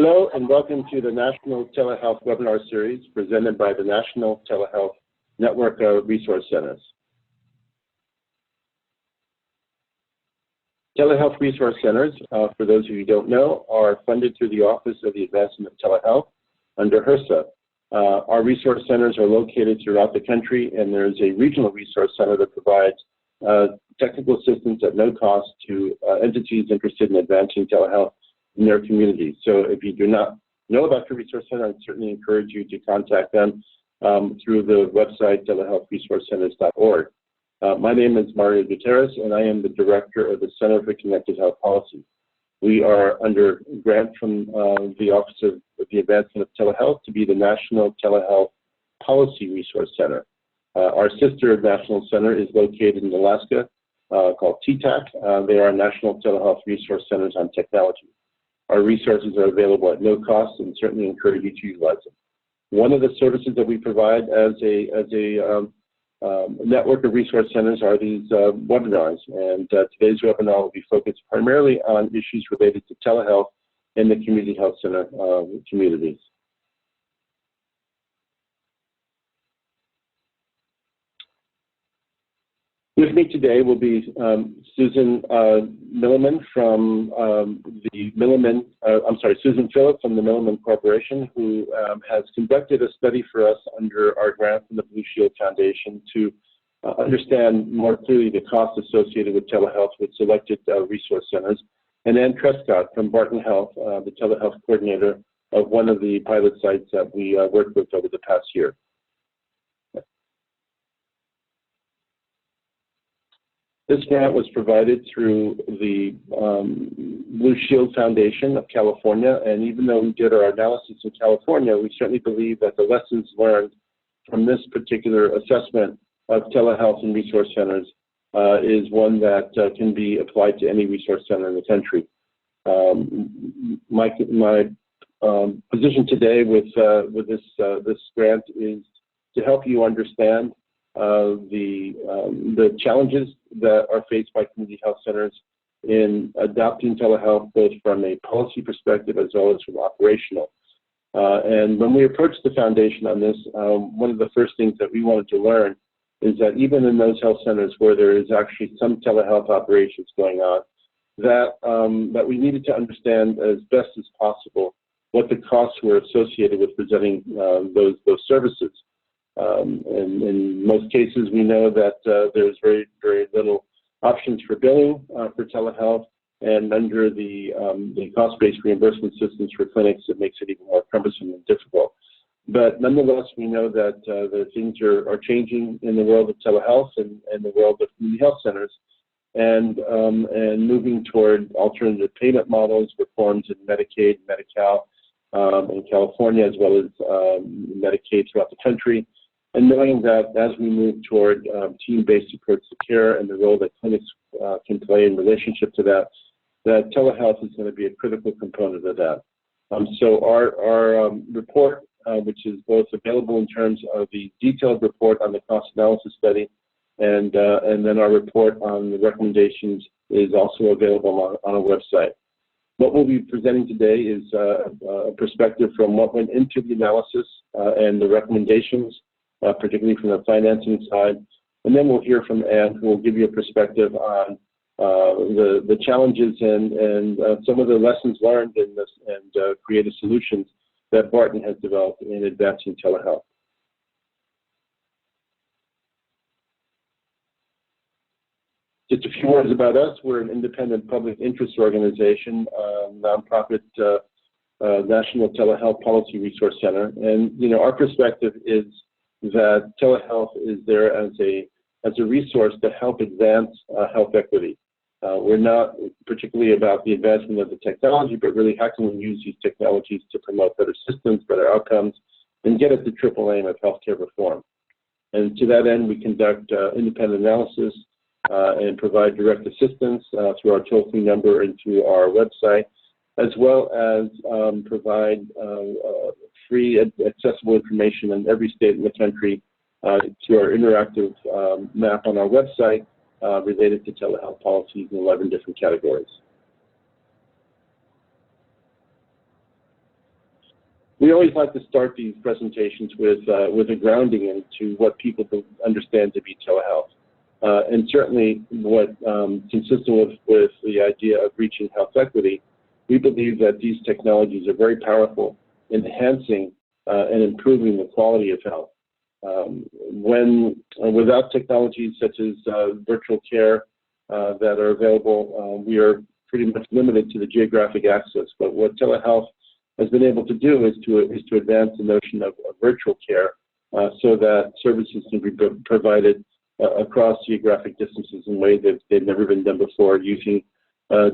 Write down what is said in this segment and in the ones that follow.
Hello and welcome to the National Telehealth Webinar Series presented by the National Telehealth Network of Resource Centers. Telehealth Resource Centers, for those of you who don't know, are funded through the Office of the Advancement of Telehealth under HRSA. Our resource centers are located throughout the country, and there is a regional resource center that provides technical assistance at no cost to entities interested in advancing telehealth in their communities. So if you do not know about your resource center, I'd certainly encourage you to contact them through the website telehealthresourcecenters.org. My name is Mario Gutierrez, and I am the Director of the Center for Connected Health Policy. We are under grant from the Office of the Advancement of Telehealth to be the National Telehealth Policy Resource Center. Our sister national center is located in Alaska called TTAC. They are National Telehealth Resource Centers on Technology. Our resources are available at no cost and certainly encourage you to utilize them. One of the services that we provide as a network of resource centers are these webinars, and today's webinar will be focused primarily on issues related to telehealth in the community health center communities. With me today will be Suzanne Milliman from the Milliman, Suzanne Phyllis from the Milliman Corporation, who has conducted a study for us under our grant from the Blue Shield Foundation to understand more clearly the costs associated with telehealth with selected resource centers. And then Truscott from Barton Health, the telehealth coordinator of one of the pilot sites that we worked with over the past year. This grant was provided through the Blue Shield Foundation of California, and even though we did our analysis in California, we certainly believe that the lessons learned from this particular assessment of telehealth and resource centers is one that can be applied to any resource center in the country. My position today with this grant is to help you understand the challenges that are faced by community health centers in adopting telehealth, both from a policy perspective as well as from operational. And when we approached the foundation on this, one of the first things that we wanted to learn is that even in those health centers where there is actually some telehealth operations going on, that we needed to understand as best as possible what the costs were associated with presenting those services. In most cases, we know that there's very, very little options for billing for telehealth, and under the cost-based reimbursement systems for clinics, it makes it even more cumbersome and difficult. But nonetheless, we know that the things are changing in the world of telehealth and the world of community health centers, and moving toward alternative payment models, reforms in Medicaid, Medi-Cal in California, as well as Medicaid throughout the country. And knowing that as we move toward team-based approach to care and the role that clinics can play in relationship to that, that telehealth is going to be a critical component of that. So our report, which is both available in terms of the detailed report on the cost analysis study, and then our report on the recommendations is also available on our website. What we'll be presenting today is a perspective from what went into the analysis and the recommendations, particularly from the financing side. And then we'll hear from Ann, who will give you a perspective on the challenges and some of the lessons learned in this and creative solutions that Barton has developed in advancing telehealth. Just a few words about us. We're an independent public interest organization, nonprofit National Telehealth Policy Resource Center. And our perspective is that telehealth is there as a resource to help advance health equity. We're not particularly about the advancement of the technology, but really how can we use these technologies to promote better systems, better outcomes, and get at the triple aim of healthcare reform. And to that end, we conduct independent analysis and provide direct assistance through our toll-free number and through our website, as well as provide free accessible information in every state in the country through our interactive map on our website related to telehealth policies in 11 different categories. we always like to start these presentations with a grounding into what people understand to be telehealth. And certainly what consistent with the idea of reaching health equity, we believe that these technologies are very powerful in enhancing and improving the quality of health. Without technologies such as virtual care that are available, we are pretty much limited to the geographic access. But what telehealth has been able to do is to advance the notion of virtual care so that services can be provided across geographic distances in ways that they've never been done before, using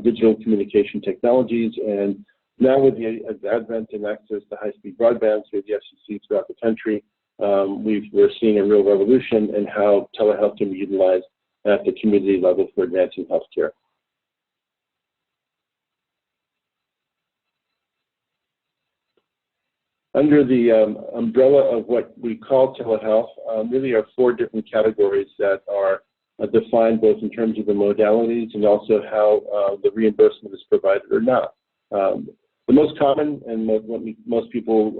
digital communication technologies. And now with the advent and access to high-speed broadband through the FCC throughout the country, we're seeing a real revolution in how telehealth can be utilized at the community level for advancing healthcare. Under the umbrella of what we call telehealth, really are 4 different categories that are defined both in terms of the modalities and also how the reimbursement is provided or not. The most common and what most people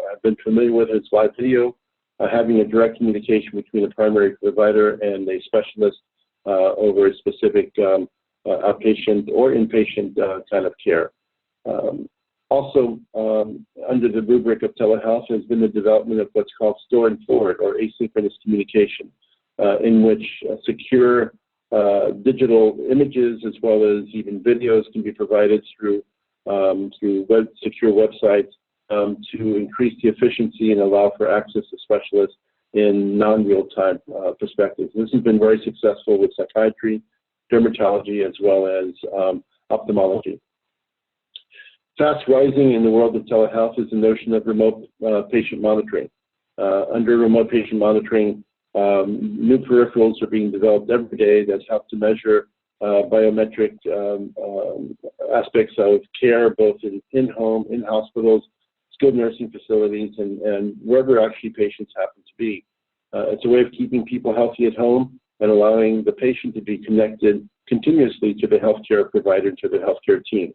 have been familiar with is live video, having a direct communication between a primary provider and a specialist over a specific outpatient or inpatient kind of care. Also, under the rubric of telehealth has been the development of what's called store and forward or asynchronous communication, in which secure digital images as well as even videos can be provided through secure websites to increase the efficiency and allow for access to specialists in non-real-time perspectives. This has been very successful with psychiatry, dermatology, as well as ophthalmology. Fast rising in the world of telehealth is the notion of remote patient monitoring. Under remote patient monitoring, new peripherals are being developed every day that help to measure biometric aspects of care, both in-home, in hospitals, skilled nursing facilities, and wherever actually patients happen to be. It's a way of keeping people healthy at home and allowing the patient to be connected continuously to the healthcare provider, to the healthcare team.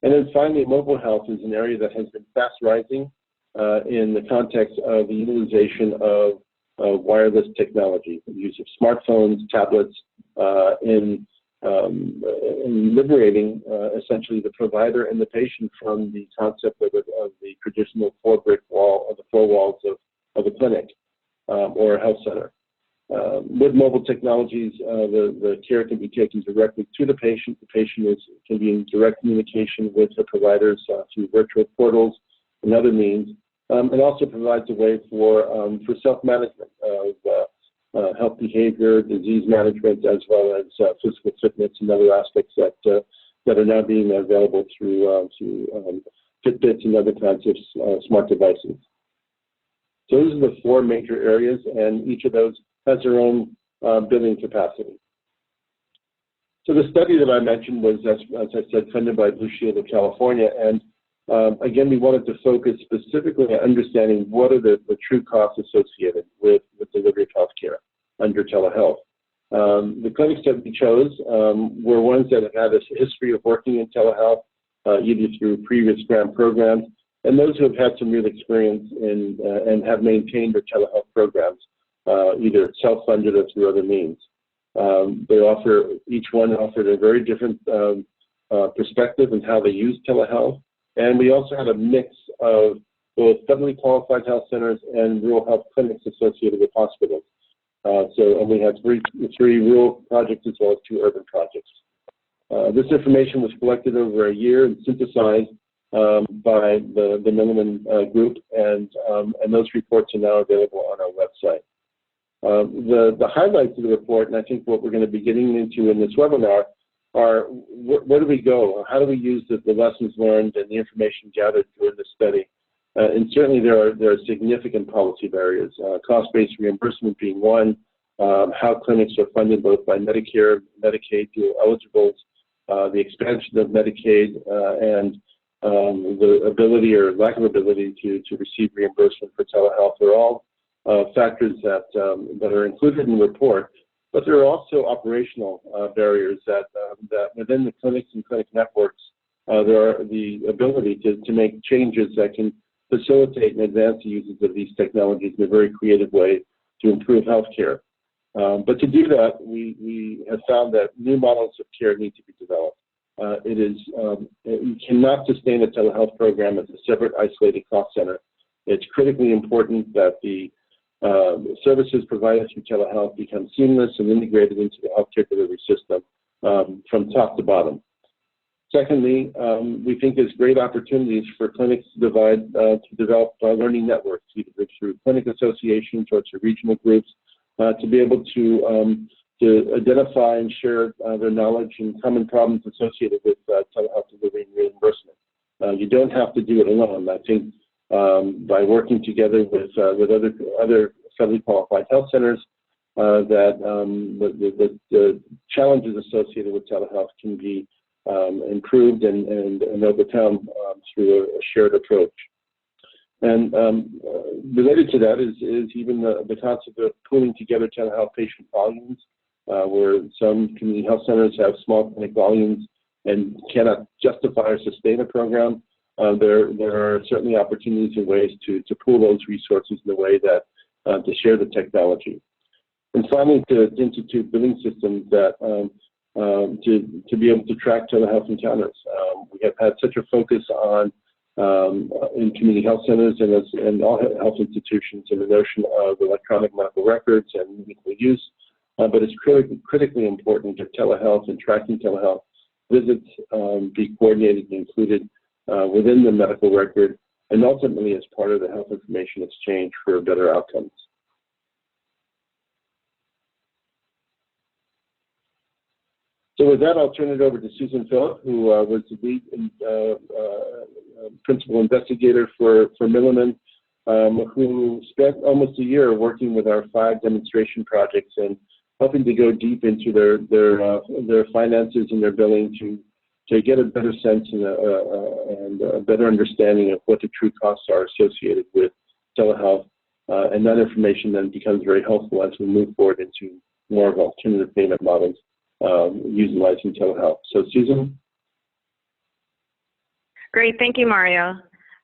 And then finally, mobile health is an area that has been fast rising in the context of the utilization of wireless technology, the use of smartphones, tablets, in liberating essentially the provider and the patient from the concept of the traditional four walls of a clinic or a health center. With mobile technologies, the care can be taken directly to the patient. The patient can be in direct communication with the providers through virtual portals and other means. It also provides a way for self-management of health behavior, disease management, as well as physical fitness and other aspects that are now being available through Fitbits and other kinds of smart devices. So those are the 4 major areas, and each of those has their own billing capacity. So the study that I mentioned was, as I said, funded by Blue Shield of California, and again, we wanted to focus specifically on understanding what are the true costs associated with delivery of healthcare under telehealth. The clinics that we chose were ones that have had a history of working in telehealth, either through previous grant programs, and those who have had some real experience in and have maintained their telehealth programs, either self-funded or through other means. Each one offered a very different perspective in how they use telehealth. And we also had a mix of both federally qualified health centers and rural health clinics associated with hospitals. And we had three rural projects as well as 2 urban projects. This information was collected over a year and synthesized by the Milliman group, and those reports are now available on our website. The highlights of the report, and I think what we're going to be getting into in this webinar, are where do we go? How do we use the lessons learned and the information gathered during the study? And certainly there are significant policy barriers, cost-based reimbursement being one, how clinics are funded both by Medicare, Medicaid dual eligibles, the expansion of Medicaid, and the ability or lack of ability to receive reimbursement for telehealth are all factors that are included in the report. But there are also operational barriers that within the clinics and clinic networks, there are the ability to make changes that can facilitate and advance the uses of these technologies in a very creative way to improve healthcare. But to do that, we have found that new models of care need to be developed. You cannot sustain a telehealth program as a separate, isolated cost center. It's critically important that the services provided through telehealth become seamless and integrated into the healthcare delivery system from top to bottom. Secondly, we think there's great opportunities for clinics to develop learning networks, either through clinic associations or through regional groups, to be able to identify and share their knowledge and common problems associated with telehealth delivery and reimbursement. You don't have to do it alone. I think by working together with other federally qualified health centers, that the challenges associated with telehealth can be improved and overcome through a shared approach. And related to that is even the concept of pooling together telehealth patient volumes, where some community health centers have small clinic volumes and cannot justify or sustain a program. There are certainly opportunities and ways to pool those resources in a way that to share the technology. And finally, to institute billing systems that to be able to track telehealth encounters. We have had such a focus on in community health centers and all health institutions in the notion of electronic medical records and meaningful use, but it's critically important that telehealth and tracking telehealth visits be coordinated and included within the medical record and ultimately as part of the health information exchange for better outcomes. So with that, I'll turn it over to Suzanne Phyllis, who was the lead principal investigator for Milliman, who spent almost a year working with our 5 demonstration projects and helping to go deep into their finances and their billing to get a better sense and a better understanding of what the true costs are associated with telehealth. And that information then becomes very helpful as we move forward into more of alternative payment models utilizing telehealth. So Susan? Great, thank you, Mario.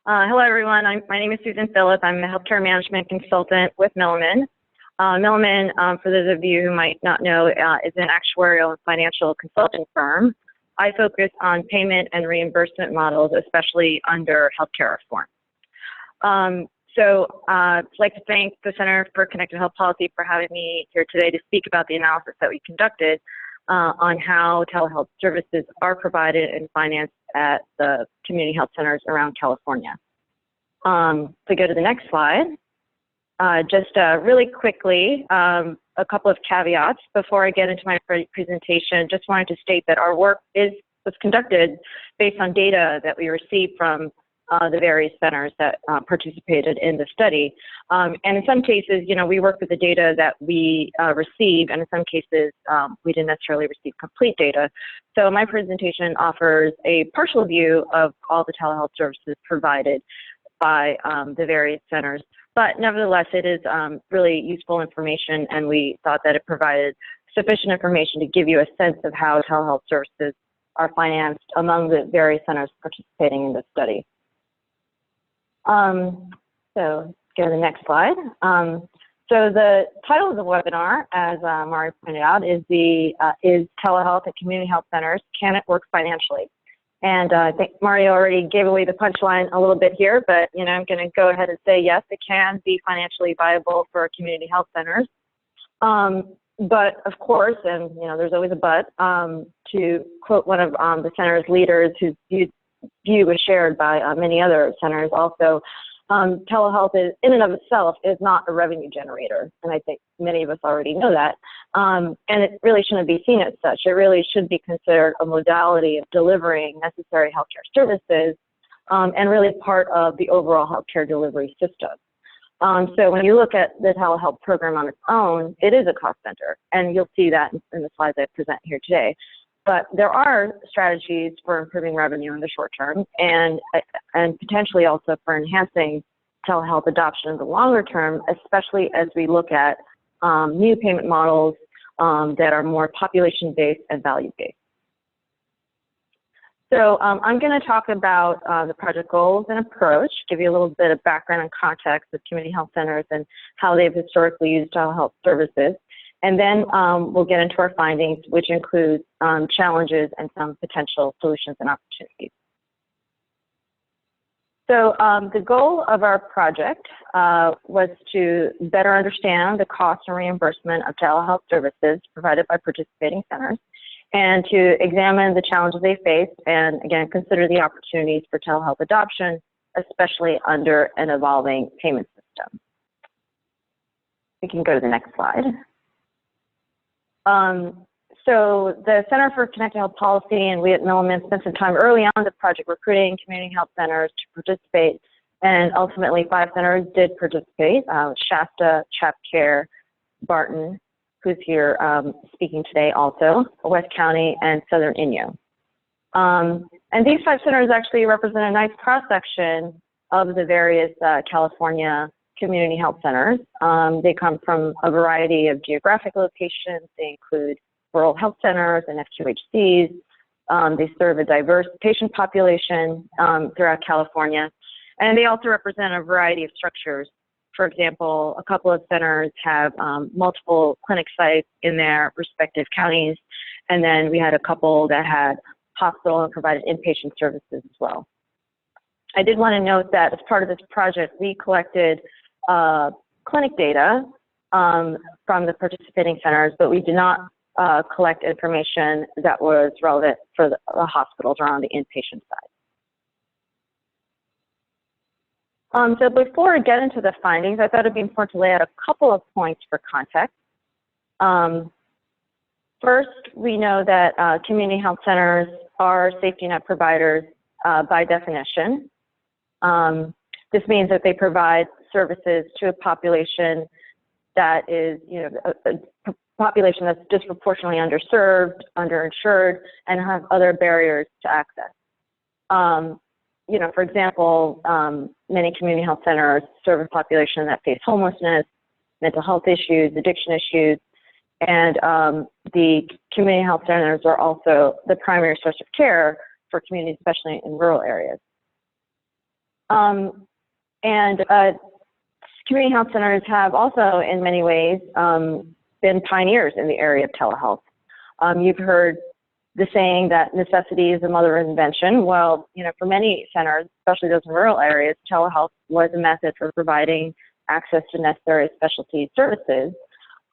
Hello, everyone. My name is Suzanne Phyllis. I'm a healthcare management consultant with Milliman. Milliman, for those of you who might not know, is an actuarial and financial consulting firm. I focus on payment and reimbursement models, especially under healthcare reform. I'd like to thank the Center for Connected Health Policy for having me here today to speak about the analysis that we conducted on how telehealth services are provided and financed at the community health centers around California. To go to the next slide, just really quickly, a couple of caveats before I get into my presentation. Just wanted to state that our work was conducted based on data that we received from the various centers that participated in the study. And in some cases, we work with the data that we received, and in some cases, we didn't necessarily receive complete data. So my presentation offers a partial view of all the telehealth services provided by the various centers. But nevertheless, it is really useful information, and we thought that it provided sufficient information to give you a sense of how telehealth services are financed among the various centers participating in this study. So go to the next slide. So the title of the webinar, as Mario pointed out, is Telehealth at Community Health Centers, Can It Work Financially? And I think Mario already gave away the punchline a little bit here, but I'm going to go ahead and say yes, it can be financially viable for community health centers. But of course, and there's always a but, to quote one of the center's leaders whose view was shared by many other centers also, telehealth in and of itself is not a revenue generator. And I think many of us already know that. And it really shouldn't be seen as such. It really should be considered a modality of delivering necessary healthcare services and really part of the overall healthcare delivery system. So when you look at the telehealth program on its own, it is a cost center. And you'll see that in the slides I present here today. But there are strategies for improving revenue in the short term and potentially also for enhancing telehealth adoption in the longer term, especially as we look at new payment models that are more population-based and value-based. So I'm going to talk about the project goals and approach, give you a little bit of background and context of community health centers and how they've historically used telehealth services. And then we'll get into our findings, which include challenges and some potential solutions and opportunities. So the goal of our project was to better understand the cost and reimbursement of telehealth services provided by participating centers, and to examine the challenges they face, and again, consider the opportunities for telehealth adoption, especially under an evolving payment system. We can go to the next slide. So the Center for Connected Health Policy and we at Milliman spent some time early on the project recruiting community health centers to participate, and ultimately 5 centers did participate: Shasta, ChapCare, Barton, who's here speaking today also, West County, and Southern Inyo. And these 5 centers actually represent a nice cross-section of the various California community health centers. They come from a variety of geographic locations. They include rural health centers and FQHCs. They serve a diverse patient population throughout California. And they also represent a variety of structures. For example, a couple of centers have multiple clinic sites in their respective counties. And then we had a couple that had hospital and provided inpatient services as well. I did want to note that as part of this project, we collected clinic data from the participating centers, but we did not collect information that was relevant for the hospitals or on the inpatient side. So before I get into the findings, I thought it'd be important to lay out a couple of points for context. First, we know that community health centers are safety net providers by definition. This means that they provide services to a population that is, a population that's disproportionately underserved, underinsured, and have other barriers to access. For example, many community health centers serve a population that face homelessness, mental health issues, addiction issues, and the community health centers are also the primary source of care for communities, especially in rural areas. Community health centers have also, in many ways, been pioneers in the area of telehealth. You've heard the saying that necessity is the mother of invention. Well, for many centers, especially those in rural areas, telehealth was a method for providing access to necessary specialty services,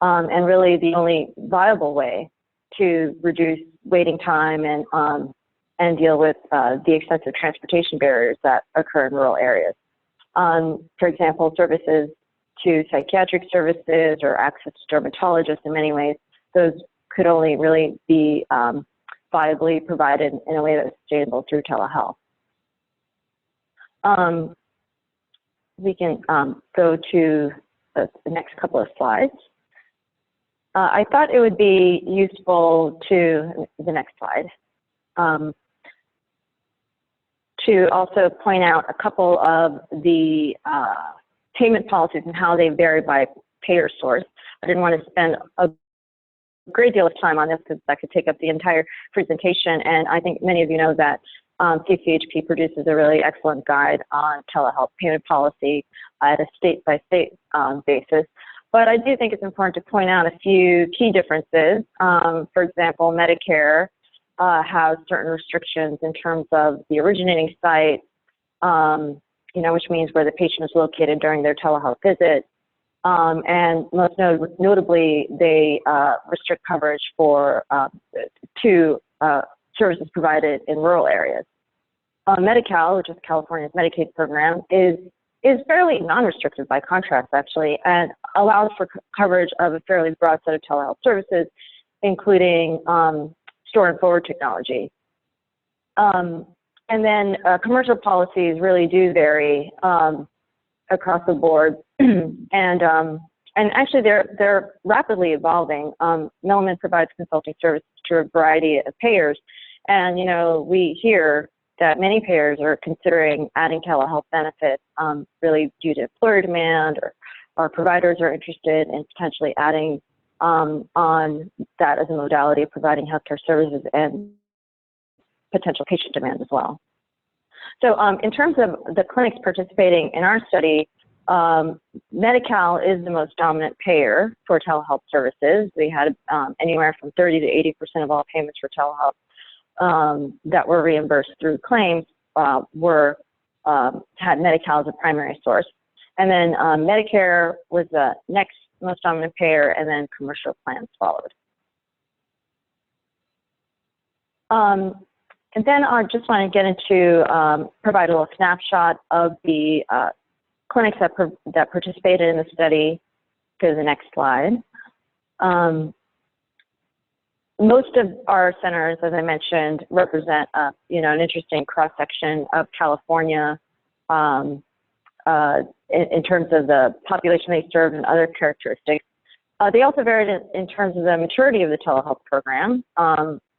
and really the only viable way to reduce waiting time and deal with the extensive transportation barriers that occur in rural areas. For example, services to psychiatric services or access to dermatologists, in many ways, those could only really be viably provided in a way that's sustainable through telehealth. We can go to the next couple of slides. I thought it would be useful to, the next slide, to also point out a couple of the payment policies and how they vary by payer source. I didn't want to spend a great deal of time on this because that could take up the entire presentation, and I think many of you know that CCHP produces a really excellent guide on telehealth payment policy at a state-by-state basis. But I do think it's important to point out a few key differences. For example, Medicare has certain restrictions in terms of the originating site, which means where the patient is located during their telehealth visit. And most notably, they restrict coverage for two services provided in rural areas. Medi-Cal, which is California's Medicaid program, is fairly non-restrictive by contrast, actually, and allows for coverage of a fairly broad set of telehealth services, including store and forward technology. And then commercial policies really do vary across the board, and actually they're rapidly evolving. Milliman provides consulting services to a variety of payers, and we hear that many payers are considering adding telehealth benefits, really due to employer demand, or providers are interested in potentially adding on that as a modality of providing healthcare services. And potential patient demand as well. So in terms of the clinics participating in our study, Medi-Cal is the most dominant payer for telehealth services. We had anywhere from 30 to 80% of all payments for telehealth that were reimbursed through claims had Medi-Cal as a primary source. And then Medicare was the next most dominant payer, and then commercial plans followed. And then I just want to get into, provide a little snapshot of the clinics that participated in the study. Go to the next slide. Most of our centers, as I mentioned, represent an interesting cross-section of California in terms of the population they serve and other characteristics. They also varied in terms of the maturity of the telehealth program.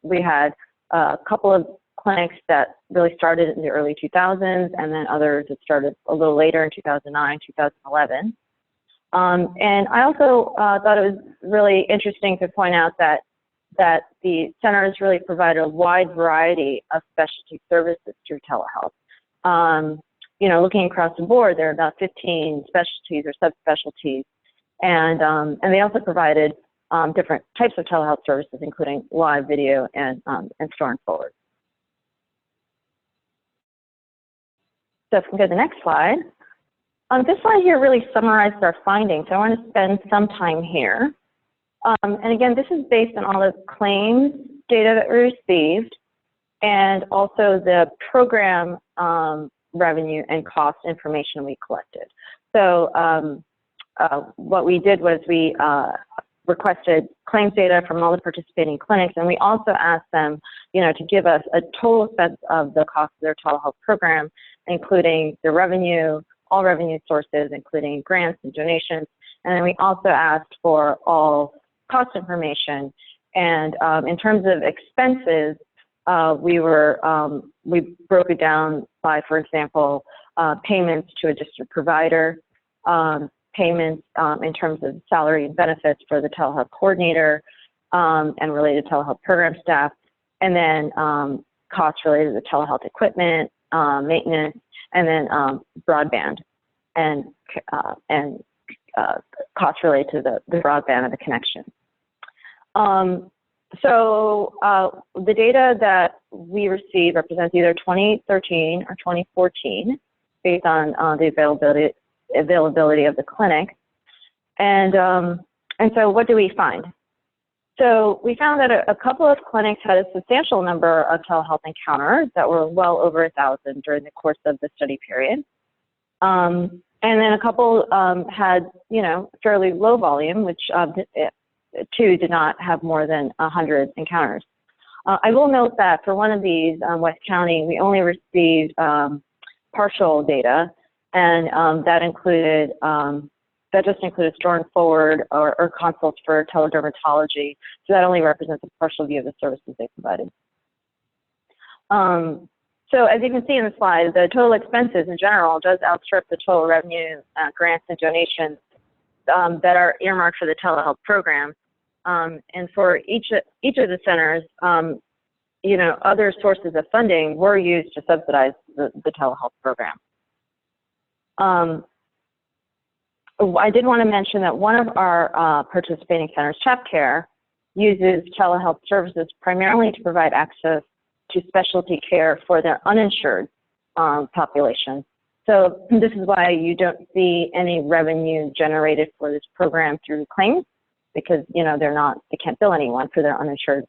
We had a couple of clinics that really started in the early 2000s, and then others that started a little later in 2009, 2011. And I also thought it was really interesting to point out that the centers really provide a wide variety of specialty services through telehealth. Looking across the board, there are about 15 specialties or subspecialties, and they also provided different types of telehealth services, including live video and store and forward. So if we go to the next slide. This slide here really summarizes our findings. So I want to spend some time here. And again, this is based on all the claims data that we received and also the program revenue and cost information we collected. So what we did was we requested claims data from all the participating clinics, and we also asked them, to give us a total sense of the cost of their telehealth program, including the revenue, all revenue sources, including grants and donations. And then we also asked for all cost information. And in terms of expenses, we broke it down by, for example, payments to a district provider, payments in terms of salary and benefits for the telehealth coordinator and related telehealth program staff, and then costs related to telehealth equipment, maintenance, and then broadband and costs related to the broadband and the connection. So the data that we received represents either 2013 or 2014 based on the availability of the clinic. And so what do we find? So we found that a couple of clinics had a substantial number of telehealth encounters that were well over 1,000 during the course of the study period. And then a couple had, fairly low volume, which two did not have more than 100 encounters. I will note that for one of these, West County, we only received partial data, and that just included store and forward or consults for teledermatology. So that only represents a partial view of the services they provided. So as you can see in the slide, the total expenses in general does outstrip the total revenue, grants and donations that are earmarked for the telehealth program. And for each of the centers, other sources of funding were used to subsidize the telehealth program. I did want to mention that one of our participating centers, ChapCare, uses telehealth services primarily to provide access to specialty care for their uninsured population. So this is why you don't see any revenue generated for this program through claims, because they can't bill anyone for their uninsured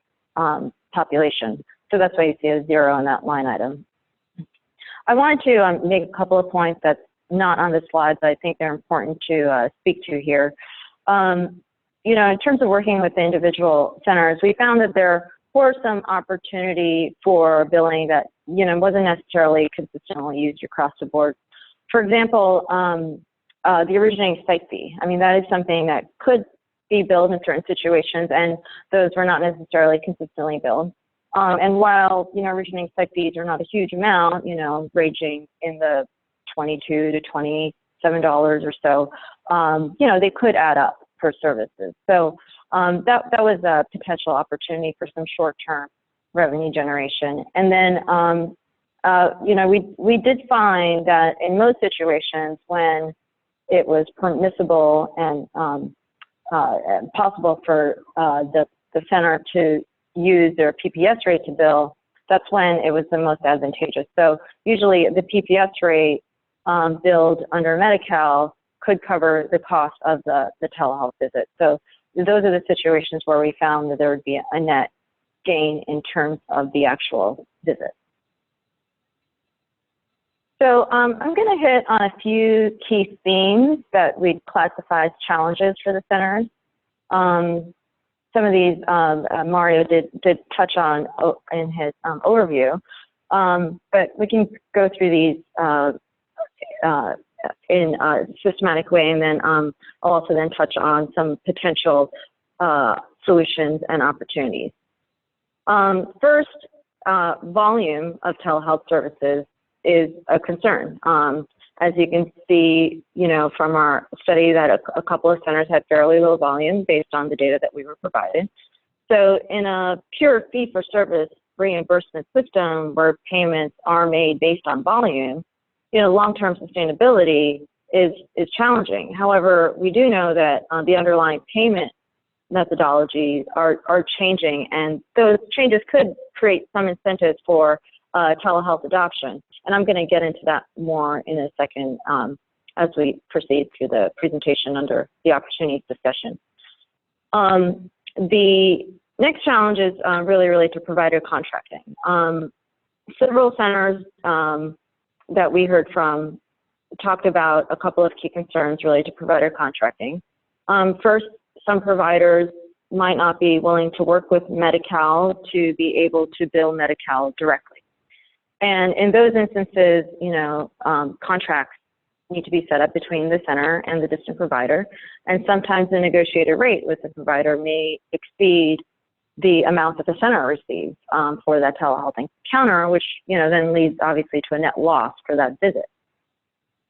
population. So that's why you see a zero in that line item. I wanted to make a couple of points that's not on the slide, but I think they're important to speak to here. In terms of working with the individual centers, we found that there were some opportunity for billing that wasn't necessarily consistently used across the board. For example, the originating site fee. I mean, that is something that could be billed in certain situations, and those were not necessarily consistently billed. And while originating site fees are not a huge amount, ranging in the $22 to $27 or so, they could add up for services. So that was a potential opportunity for some short-term revenue generation. And then, you know, we did find that in most situations when it was permissible and possible for the center to use their PPS rate to bill, that's when it was the most advantageous. So usually the PPS rate billed under Medi-Cal could cover the cost of the telehealth visit. So those are the situations where we found that there would be a net gain in terms of the actual visit. So I'm going to hit on a few key themes that we'd classify as challenges for the centers. Some of these Mario did touch on in his overview, but we can go through these in a systematic way, and then I'll also then touch on some potential solutions and opportunities. First, volume of telehealth services is a concern. As you can see, you know, from our study that a couple of centers had fairly low volume based on the data that we were provided. So in a pure fee-for-service reimbursement system where payments are made based on volume, you know, long-term sustainability is challenging. However, we do know that the underlying payment methodologies are changing, and those changes could create some incentives for telehealth adoption. And I'm going to get into that more in a second as we proceed through the presentation under the opportunities discussion. The next challenge is really related to provider contracting. Several centers that we heard from talked about a couple of key concerns related to provider contracting. First, some providers might not be willing to work with Medi-Cal to be able to bill Medi-Cal directly. And in those instances, you know, contracts need to be set up between the center and the distant provider. And sometimes the negotiated rate with the provider may exceed the amount that the center receives for that telehealth encounter, which, you know, then leads obviously to a net loss for that visit.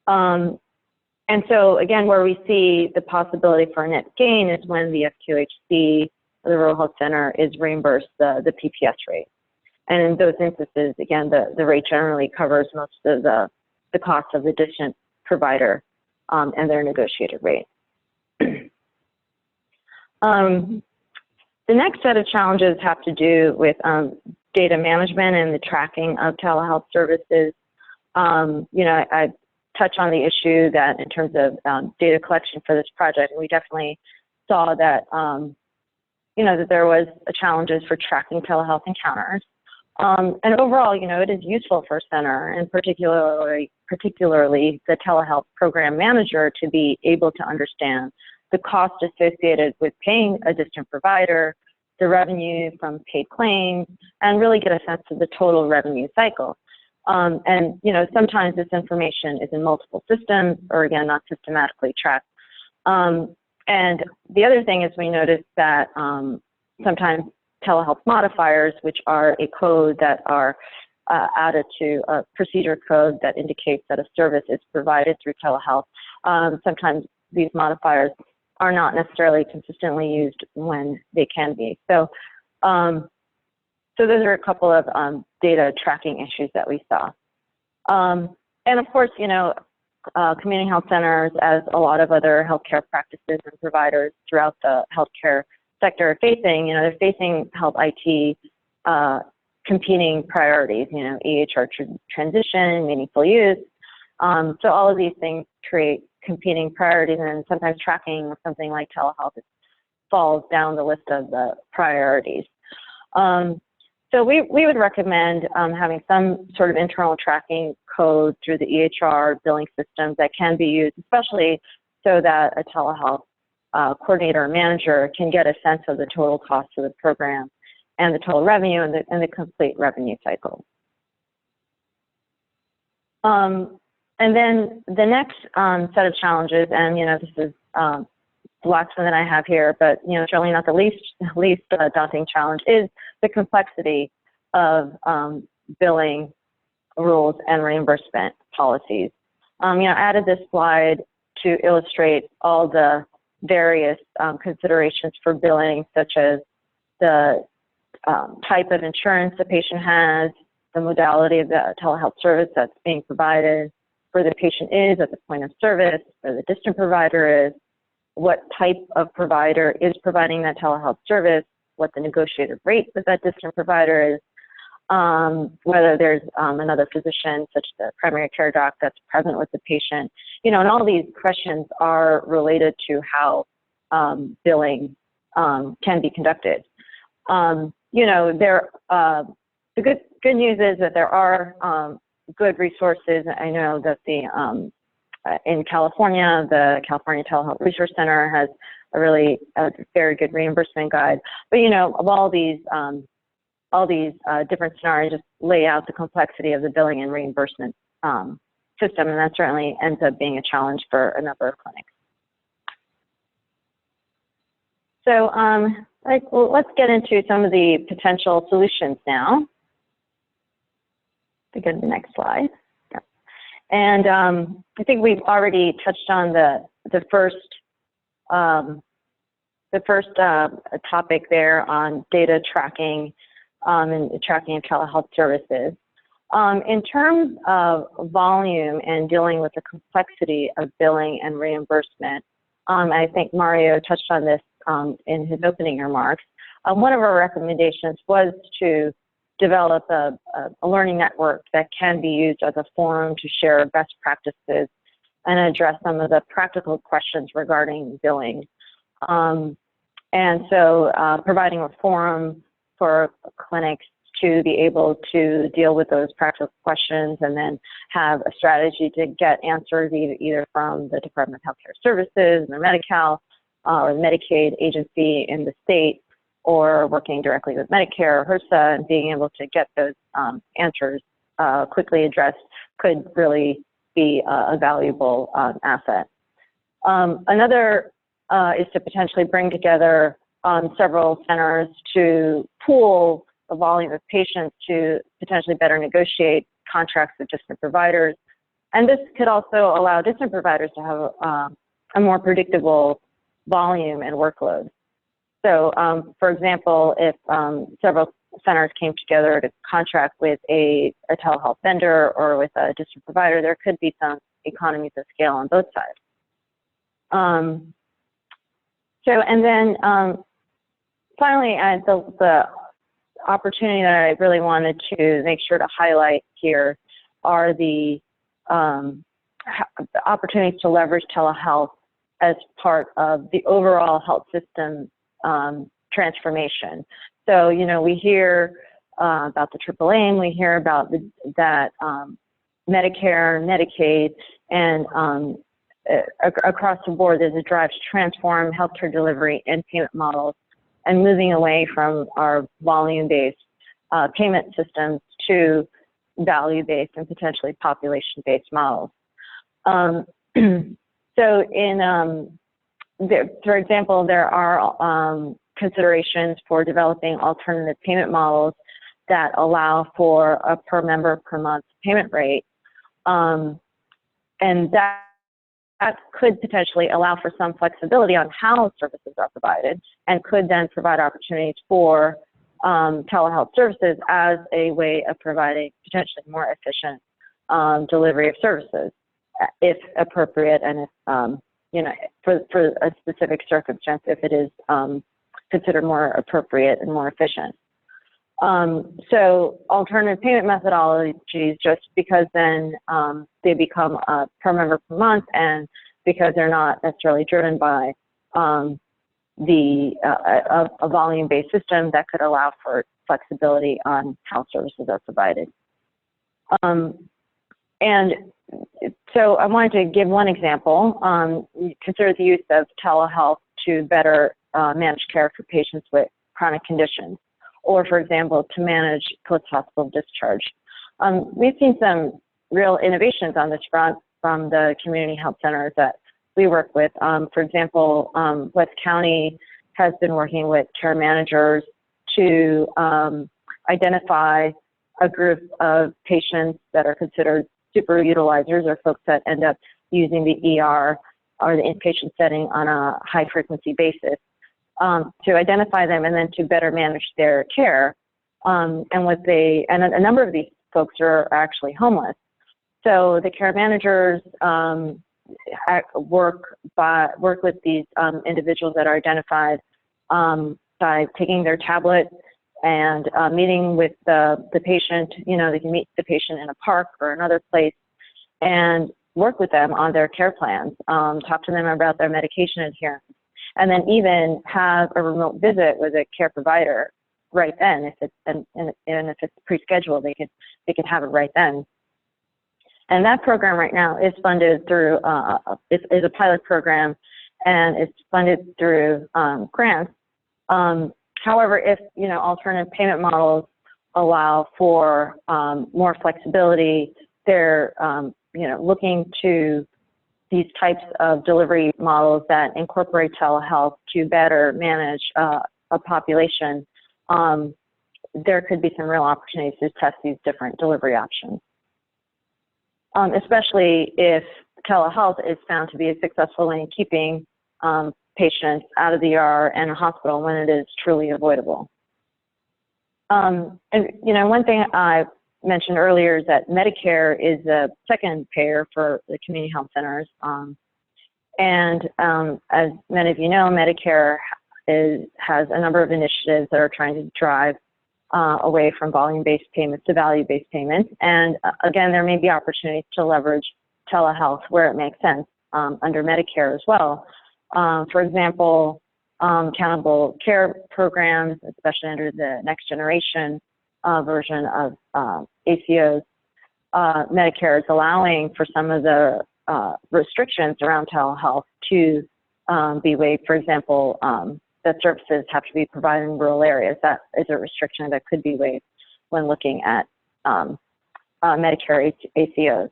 And so again, where we see the possibility for a net gain is when the FQHC, the rural health center, is reimbursed the PPS rate. And in those instances, again, the rate generally covers most of the cost of the distant provider and their negotiated rate. The next set of challenges have to do with data management and the tracking of telehealth services. You know, I touch on the issue that in terms of data collection for this project, we definitely saw that, you know, that there was challenges for tracking telehealth encounters. And overall, you know, it is useful for a center, and particularly the telehealth program manager, to be able to understand the cost associated with paying a distant provider, the revenue from paid claims, and really get a sense of the total revenue cycle. And, you know, sometimes this information is in multiple systems, or again, not systematically tracked. And the other thing is we noticed that sometimes telehealth modifiers, which are a code that are added to a procedure code that indicates that a service is provided through telehealth. Sometimes these modifiers are not necessarily consistently used when they can be. So, so those are a couple of data tracking issues that we saw. And of course, you know, community health centers, as a lot of other healthcare practices and providers throughout the healthcare sector are facing, you know, they're facing health IT competing priorities, you know, EHR transition, meaningful use. So all of these things create competing priorities, and sometimes tracking something like telehealth falls down the list of the priorities. So we would recommend having some sort of internal tracking code through the EHR billing systems that can be used, especially so that a telehealth coordinator or manager can get a sense of the total cost of the program and the total revenue and the complete revenue cycle. And then the next set of challenges, and you know, this is the last one that I have here, but you know, certainly not the least daunting challenge, is the complexity of billing rules and reimbursement policies. You know, I added this slide to illustrate all the various considerations for billing, such as the type of insurance the patient has, the modality of the telehealth service that's being provided, where the patient is at the point of service, where the distant provider is, what type of provider is providing that telehealth service, what the negotiated rate with that distant provider is, whether there's another physician, such as the primary care doc, that's present with the patient. You know, and all these questions are related to how billing can be conducted. You know, the good news is that there are good resources. I know that in California, the California Telehealth Resource Center has a very good reimbursement guide. But you know, of all these different scenarios, just lay out the complexity of the billing and reimbursement system, and that certainly ends up being a challenge for a number of clinics. So, well, let's get into some of the potential solutions now. To go to the next slide. Yeah. And I think we've already touched on the first topic there on data tracking and tracking of telehealth services. In terms of volume and dealing with the complexity of billing and reimbursement, I think Mario touched on this in his opening remarks. One of our recommendations was to develop a learning network that can be used as a forum to share best practices and address some of the practical questions regarding billing. And so providing a forum for clinics to be able to deal with those practical questions and then have a strategy to get answers either from the Department of Healthcare Services, or Medi-Cal, or the Medicaid agency in the state, or working directly with Medicare or HRSA, and being able to get those answers quickly addressed could really be a valuable asset. Another is to potentially bring together several centers to pool the volume of patients to potentially better negotiate contracts with distant providers. And this could also allow distant providers to have a more predictable volume and workload. So, for example, if several centers came together to contract with a telehealth vendor or with a distant provider, there could be some economies of scale on both sides. And then finally, the opportunity that I really wanted to make sure to highlight here are the opportunities to leverage telehealth as part of the overall health system transformation. So, you know, we hear about the triple aim, we hear about that Medicare, Medicaid, and across the board, there's a drive to transform healthcare delivery and payment models and moving away from our volume-based payment systems to value-based and potentially population-based models. So for example, there are considerations for developing alternative payment models that allow for a per member per month payment rate. And that could potentially allow for some flexibility on how services are provided and could then provide opportunities for telehealth services as a way of providing potentially more efficient delivery of services, if appropriate, and if you know, for a specific circumstance, if it is considered more appropriate and more efficient. So alternative payment methodologies, just because then they become per member per month, and because they're not necessarily driven by a volume-based system, that could allow for flexibility on how services are provided. And so I wanted to give one example. Consider the use of telehealth to better manage care for patients with chronic conditions, or, for example, to manage post-hospital discharge. We've seen some real innovations on this front from the community health centers that we work with. For example, West County has been working with care managers to identify a group of patients that are considered super utilizers, or folks that end up using the ER or the inpatient setting on a high frequency basis, to identify them and then to better manage their care. And a number of these folks are actually homeless. So the care managers work with these individuals that are identified by taking their tablet and meeting with the patient. You know, they can meet the patient in a park or another place and work with them on their care plans, talk to them about their medication adherence, and then even have a remote visit with a care provider right then. If it's and if it's pre-scheduled, they can have it right then. And that program right now is funded through is a pilot program, and it's funded through grants. However, if alternative payment models allow for more flexibility, they're looking to these types of delivery models that incorporate telehealth to better manage a population. There could be some real opportunities to test these different delivery options, especially if telehealth is found to be successful in keeping patients out of the ER and a hospital when it is truly avoidable. And one thing I mentioned earlier is that Medicare is the second payer for the community health centers. As many of you know, Medicare has a number of initiatives that are trying to drive away from volume-based payments to value-based payments. And again, there may be opportunities to leverage telehealth where it makes sense under Medicare as well. For example, accountable care programs, especially under the next generation version of ACOs, Medicare is allowing for some of the restrictions around telehealth to be waived. For example, that services have to be provided in rural areas. That is a restriction that could be waived when looking at Medicare ACOs.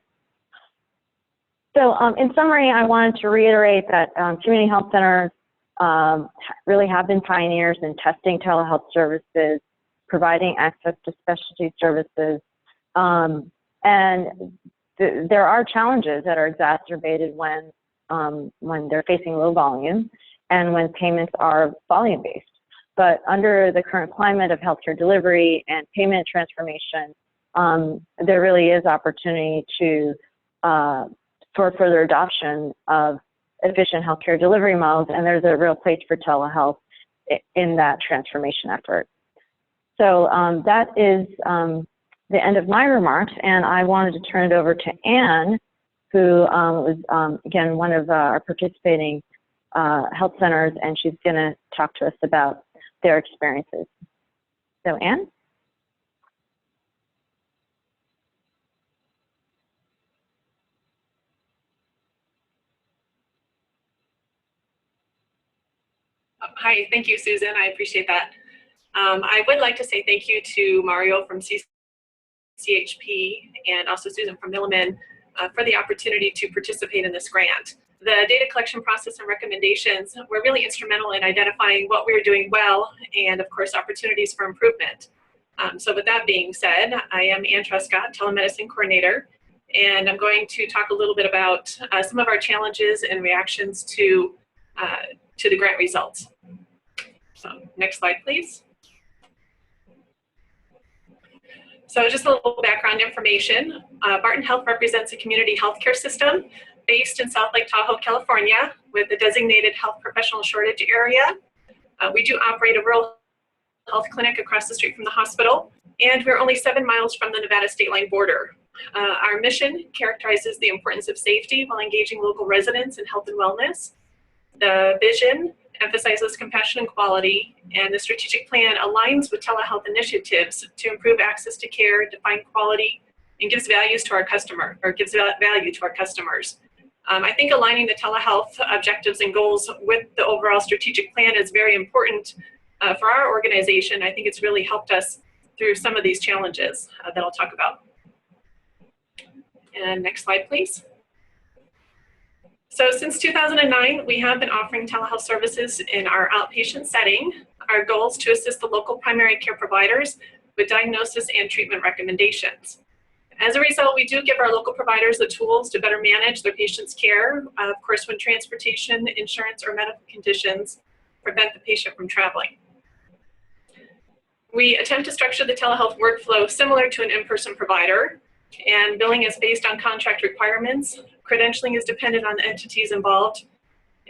So in summary, I wanted to reiterate that community health centers really have been pioneers in testing telehealth services, providing access to specialty services, and there are challenges that are exacerbated when they're facing low volume and when payments are volume-based. But under the current climate of healthcare delivery and payment transformation, there really is opportunity for further adoption of efficient healthcare delivery models, and there's a real place for telehealth in that transformation effort. So that is the end of my remarks, and I wanted to turn it over to Anne, who was, again, one of our participating health centers, and she's going to talk to us about their experiences. So, Anne? Hi, thank you, Susan. I appreciate that. I would like to say thank you to Mario from CHP and also Susan from Milliman for the opportunity to participate in this grant. The data collection process and recommendations were really instrumental in identifying what we were doing well and, of course, opportunities for improvement. So with that being said, I am Ann Truscott, Telemedicine Coordinator, and I'm going to talk a little bit about some of our challenges and reactions to the grant results. So next slide, please. So just a little background information. Barton Health represents a community healthcare system based in South Lake Tahoe, California, with a designated health professional shortage area. We do operate a rural health clinic across the street from the hospital, and we're only 7 miles from the Nevada state line border. Our mission characterizes the importance of safety while engaging local residents in health and wellness. The vision emphasizes compassion and quality, and the strategic plan aligns with telehealth initiatives to improve access to care, define quality, and gives values to our value to our customers. I think aligning the telehealth objectives and goals with the overall strategic plan is very important for our organization. I think it's really helped us through some of these challenges that I'll talk about. And next slide, please. So since 2009, we have been offering telehealth services in our outpatient setting. Our goal is to assist the local primary care providers with diagnosis and treatment recommendations. As a result, we do give our local providers the tools to better manage their patients' care, of course, when transportation, insurance, or medical conditions prevent the patient from traveling. We attempt to structure the telehealth workflow similar to an in-person provider, and billing is based on contract requirements. Credentialing is dependent on the entities involved.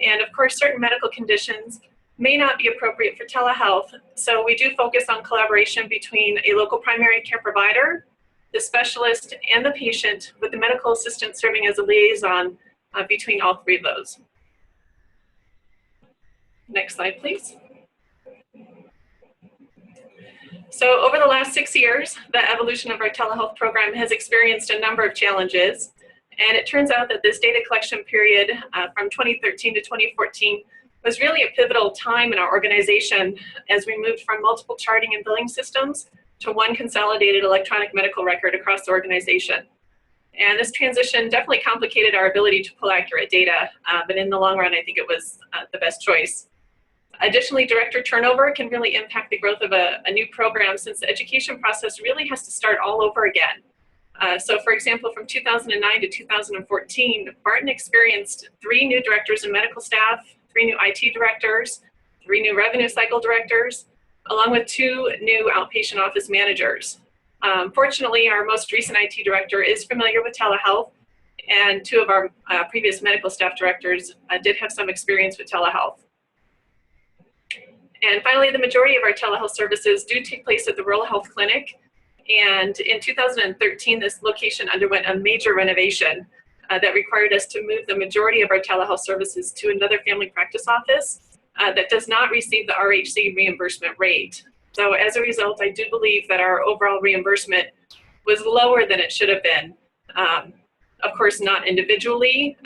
And of course, certain medical conditions may not be appropriate for telehealth. So we do focus on collaboration between a local primary care provider, the specialist, and the patient, with the medical assistant serving as a liaison between all three of those. Next slide, please. So over the last 6 years, the evolution of our telehealth program has experienced a number of challenges. And it turns out that this data collection period from 2013 to 2014 was really a pivotal time in our organization as we moved from multiple charting and billing systems to one consolidated electronic medical record across the organization. And this transition definitely complicated our ability to pull accurate data, but in the long run, I think it was the best choice. Additionally, director turnover can really impact the growth of a new program, since the education process really has to start all over again. So for example, from 2009 to 2014, Barton experienced 3 new directors and medical staff, 3 new IT directors, 3 new revenue cycle directors, along with 2 new outpatient office managers. Fortunately, our most recent IT director is familiar with telehealth, and 2 of our previous medical staff directors did have some experience with telehealth. And finally, the majority of our telehealth services do take place at the Rural Health Clinic. And in 2013, this location underwent a major renovation that required us to move the majority of our telehealth services to another family practice office that does not receive the RHC reimbursement rate. So as a result, I do believe that our overall reimbursement was lower than it should have been. Of course, not individually,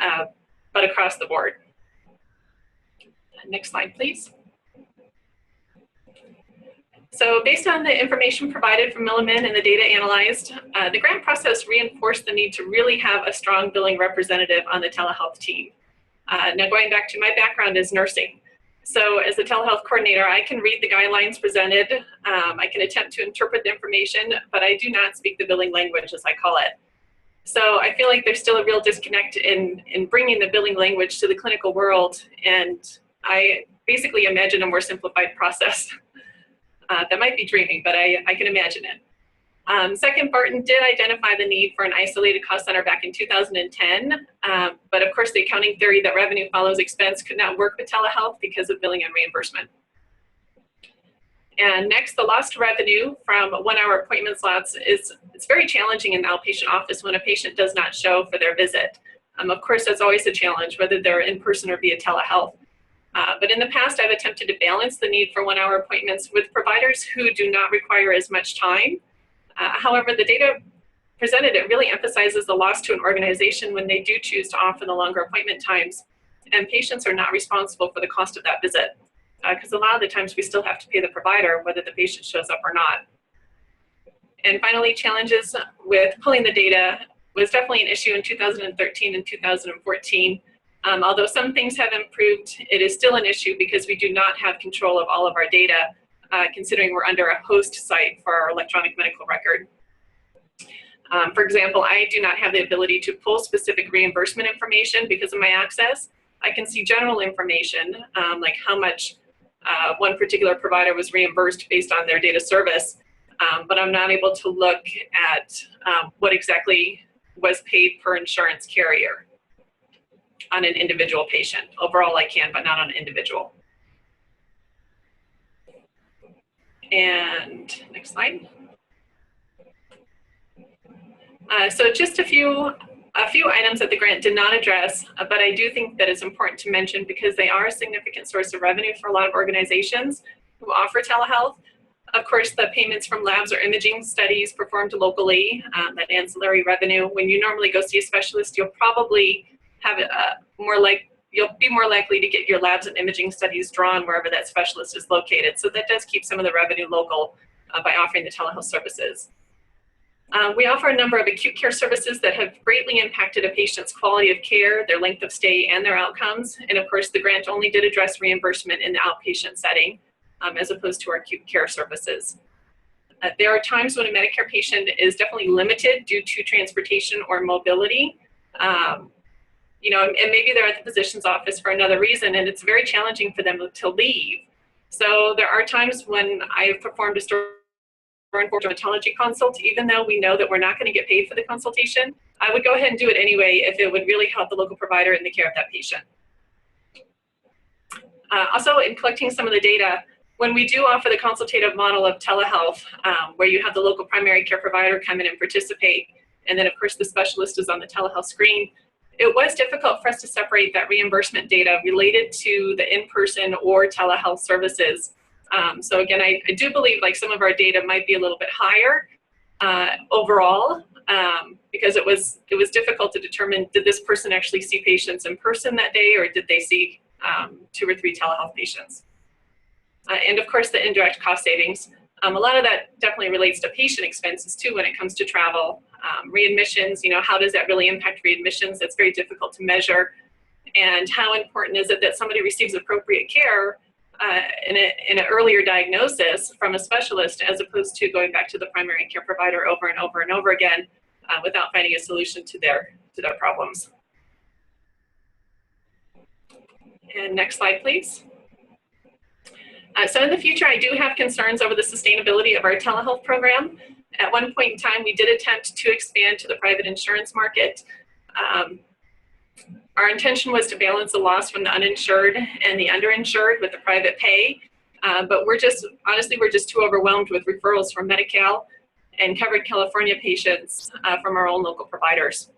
but across the board. Next slide, please. So based on the information provided from Milliman and the data analyzed, the grant process reinforced the need to really have a strong billing representative on the telehealth team. Now going back to my background is nursing. So as a telehealth coordinator, I can read the guidelines presented, I can attempt to interpret the information, but I do not speak the billing language, as I call it. So I feel like there's still a real disconnect in bringing the billing language to the clinical world, and I basically imagine a more simplified process. That might be dreaming, but I can imagine it. Second, Barton did identify the need for an isolated cost center back in 2010, but of course the accounting theory that revenue follows expense could not work with telehealth because of billing and reimbursement. And next, the lost revenue from 1-hour appointment slots it's very challenging in the outpatient office when a patient does not show for their visit. Of course, that's always a challenge, whether they're in person or via telehealth. But in the past, I've attempted to balance the need for 1-hour appointments with providers who do not require as much time. However, the data presented, it really emphasizes the loss to an organization when they do choose to offer the longer appointment times, and patients are not responsible for the cost of that visit, because a lot of the times we still have to pay the provider whether the patient shows up or not. And finally, challenges with pulling the data was definitely an issue in 2013 and 2014. Although some things have improved, it is still an issue because we do not have control of all of our data, considering we're under a host site for our electronic medical record. For example, I do not have the ability to pull specific reimbursement information because of my access. I can see general information, like how much one particular provider was reimbursed based on their data service, but I'm not able to look at what exactly was paid per insurance carrier on an individual patient. Overall, I can, but not on an individual. And next slide. So just a few items that the grant did not address, but I do think that it's important to mention because they are a significant source of revenue for a lot of organizations who offer telehealth. Of course, the payments from labs or imaging studies performed locally, that ancillary revenue. When you normally go see a specialist, you'll probably have you'll be more likely to get your labs and imaging studies drawn wherever that specialist is located. So that does keep some of the revenue local by offering the telehealth services. We offer a number of acute care services that have greatly impacted a patient's quality of care, their length of stay, and their outcomes. And of course, the grant only did address reimbursement in the outpatient setting, as opposed to our acute care services. There are times when a Medicare patient is definitely limited due to transportation or mobility. you know, and maybe they're at the physician's office for another reason, and it's very challenging for them to leave. So there are times when I've performed a stored dermatology consult, even though we know that we're not going to get paid for the consultation, I would go ahead and do it anyway if it would really help the local provider in the care of that patient. Also, in collecting some of the data, when we do offer the consultative model of telehealth, where you have the local primary care provider come in and participate, and then of course the specialist is on the telehealth screen, it was difficult for us to separate that reimbursement data related to the in-person or telehealth services. So again, I do believe like some of our data might be a little bit higher overall, because it was difficult to determine, did this person actually see patients in person that day, or did they see 2 or 3 telehealth patients? And of course, the indirect cost savings. A lot of that definitely relates to patient expenses too when it comes to travel. Readmissions, you know, how does that really impact readmissions? That's very difficult to measure. And how important is it that somebody receives appropriate care in an earlier diagnosis from a specialist, as opposed to going back to the primary care provider over and over and over again without finding a solution to their problems. And next slide, please. So in the future, I do have concerns over the sustainability of our telehealth program. At one point in time, we did attempt to expand to the private insurance market. Our intention was to balance the loss from the uninsured and the underinsured with the private pay, but honestly, we're just too overwhelmed with referrals from Medi-Cal and covered California patients from our own local providers.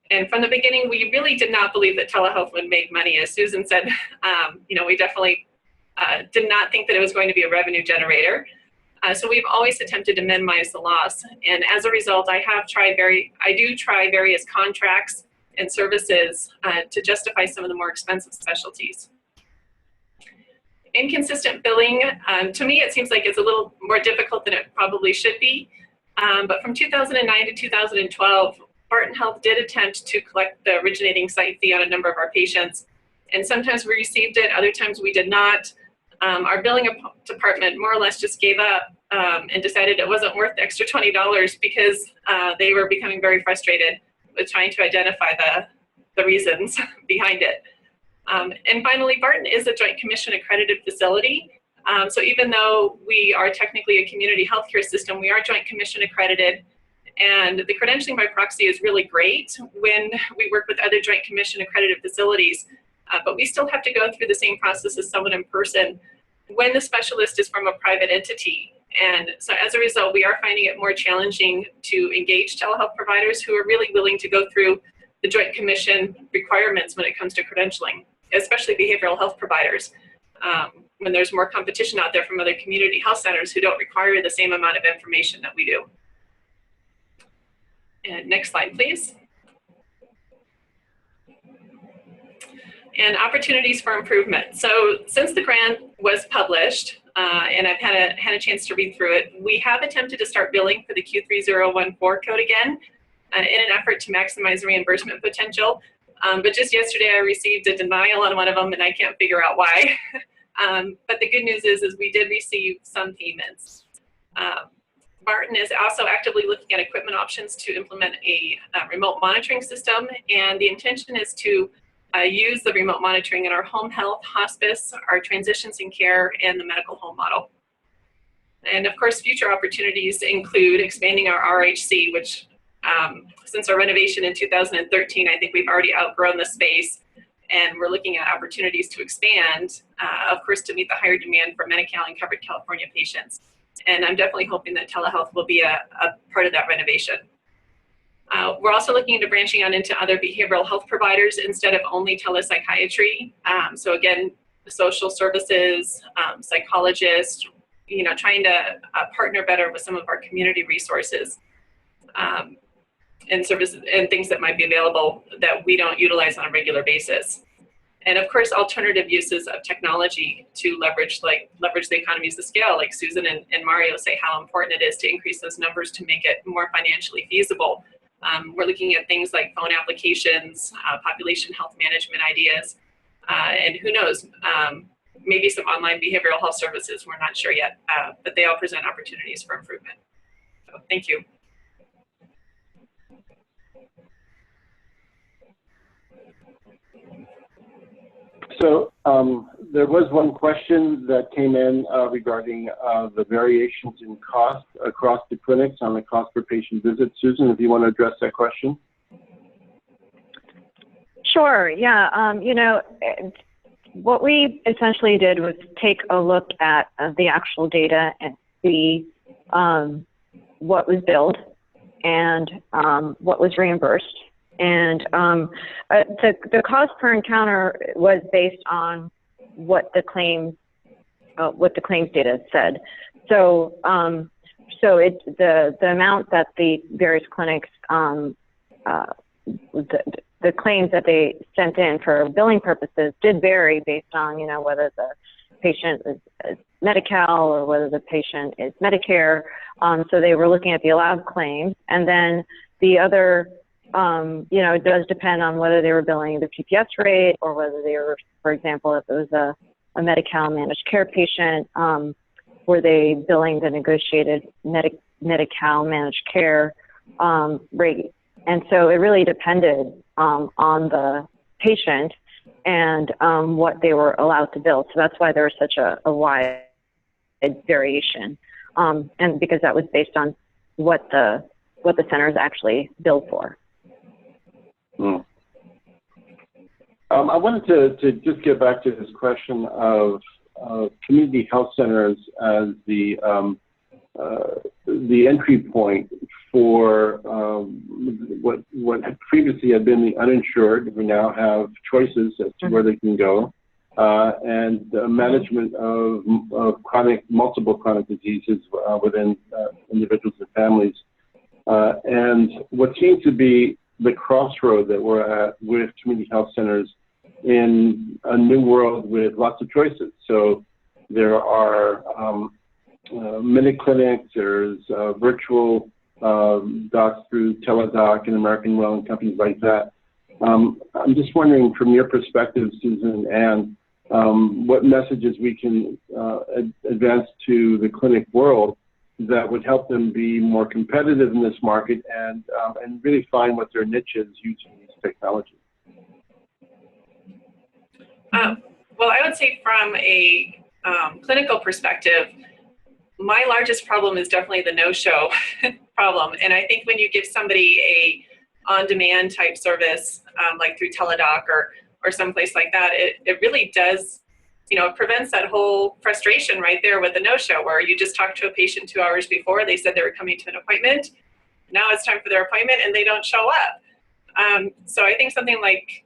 And from the beginning, we really did not believe that telehealth would make money. As Susan said, you know, we definitely did not think that it was going to be a revenue generator. So we've always attempted to minimize the loss. And as a result, I do try various contracts and services to justify some of the more expensive specialties. Inconsistent billing, to me, it seems like it's a little more difficult than it probably should be. But from 2009 to 2012, Barton Health did attempt to collect the originating site fee on a number of our patients. And sometimes we received it, other times we did not. Our billing department more or less just gave up and decided it wasn't worth the extra $20 because they were becoming very frustrated with trying to identify the reasons behind it. And finally, Barton is a Joint Commission accredited facility. So even though we are technically a community healthcare system, we are Joint Commission accredited. And the credentialing by proxy is really great when we work with other Joint Commission accredited facilities. But we still have to go through the same process as someone in person when the specialist is from a private entity. And so as a result, we are finding it more challenging to engage telehealth providers who are really willing to go through the Joint Commission requirements when it comes to credentialing, especially behavioral health providers, when there's more competition out there from other community health centers who don't require the same amount of information that we do. And next slide, please. And opportunities for improvement. So since the grant was published, and I've had a chance to read through it, we have attempted to start billing for the Q3014 code again in an effort to maximize reimbursement potential. But just yesterday I received a denial on one of them and I can't figure out why. But the good news is we did receive some payments. Barton is also actively looking at equipment options to implement a remote monitoring system, and the intention is to use the remote monitoring in our home health, hospice, our transitions in care, and the medical home model. And of course, future opportunities include expanding our RHC, which since our renovation in 2013, I think we've already outgrown the space, and we're looking at opportunities to expand, of course, to meet the higher demand for Medi-Cal and covered California patients. And I'm definitely hoping that telehealth will be a part of that renovation. We're also looking into branching out into other behavioral health providers instead of only telepsychiatry. So again, social services, psychologists, you know, trying to partner better with some of our community resources and services and things that might be available that we don't utilize on a regular basis. And of course, alternative uses of technology to leverage the economies of scale, like Susan and Mario say how important it is to increase those numbers to make it more financially feasible. We're looking at things like phone applications, population health management ideas, and who knows, maybe some online behavioral health services. We're not sure yet, but they all present opportunities for improvement. So thank you. So there was one question that came in regarding the variations in cost across the clinics on the cost per patient visit. Susan, if you want to address that question. Sure, yeah. You know, what we essentially did was take a look at the actual data and see what was billed and what was reimbursed. And the cost per encounter was based on what the claims data said. So the amount that the various clinics the claims that they sent in for billing purposes did vary based on, you know, whether the patient is Medi-Cal or whether the patient is Medicare. So they were looking at the allowed claims, and then the other, you know, it does depend on whether they were billing the PPS rate or whether they were, for example, if it was a Medi-Cal managed care patient, were they billing the negotiated Medi-Cal managed care rate. And so it really depended on the patient and what they were allowed to bill. So that's why there was such a wide variation, and because that was based on what the centers actually billed for. I wanted to just get back to this question of community health centers as the entry point for what previously had been the uninsured, who now have choices as to where they can go, and management of multiple chronic diseases within individuals and families. And what seems to be the crossroad that we're at with community health centers in a new world with lots of choices. So there are mini clinics, there's virtual docs through Teledoc and American Well and companies like that. I'm just wondering, from your perspective, Susan and Ann, what messages we can advance to the clinic world that would help them be more competitive in this market and really find what their niche is using these technologies. Well, I would say from a clinical perspective, my largest problem is definitely the no-show problem. And I think when you give somebody a on-demand type service, like through Teledoc or someplace like that, it really does, you know, it prevents that whole frustration right there with the no-show, where you just talked to a patient 2 hours before, they said they were coming to an appointment. Now it's time for their appointment and they don't show up. So I think something like,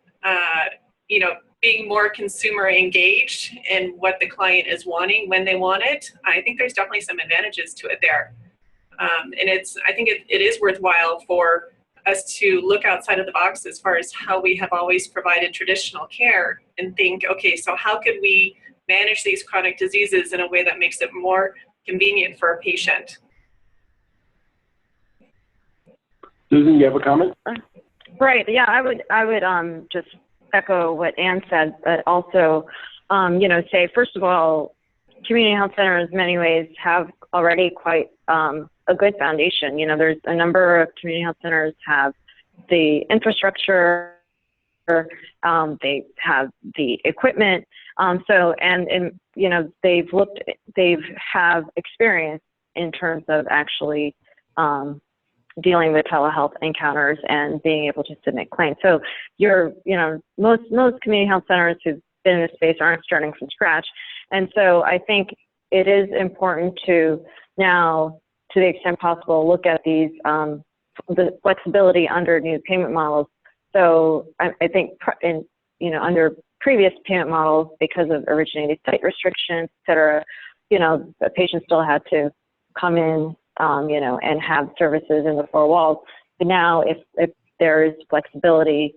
you know, being more consumer engaged in what the client is wanting when they want it, I think there's definitely some advantages to it there. And I think it is worthwhile for us to look outside of the box as far as how we have always provided traditional care and think, okay, so how could we manage these chronic diseases in a way that makes it more convenient for a patient? Susan, you have a comment? Right. Yeah, I would just echo what Ann said, but also, you know, say, first of all, community health centers in many ways have already quite a good foundation. You know, there's a number of community health centers have the infrastructure, they have the equipment, and you know, they have experience in terms of actually dealing with telehealth encounters and being able to submit claims. So you know, most community health centers who've been in this space aren't starting from scratch. And so I think it is important to now, to the extent possible, look at these, the flexibility under new payment models. So I think you know, under previous payment models, because of originating site restrictions, et cetera, you know, the patient still had to come in, you know, and have services in the four walls. But now, if there is flexibility,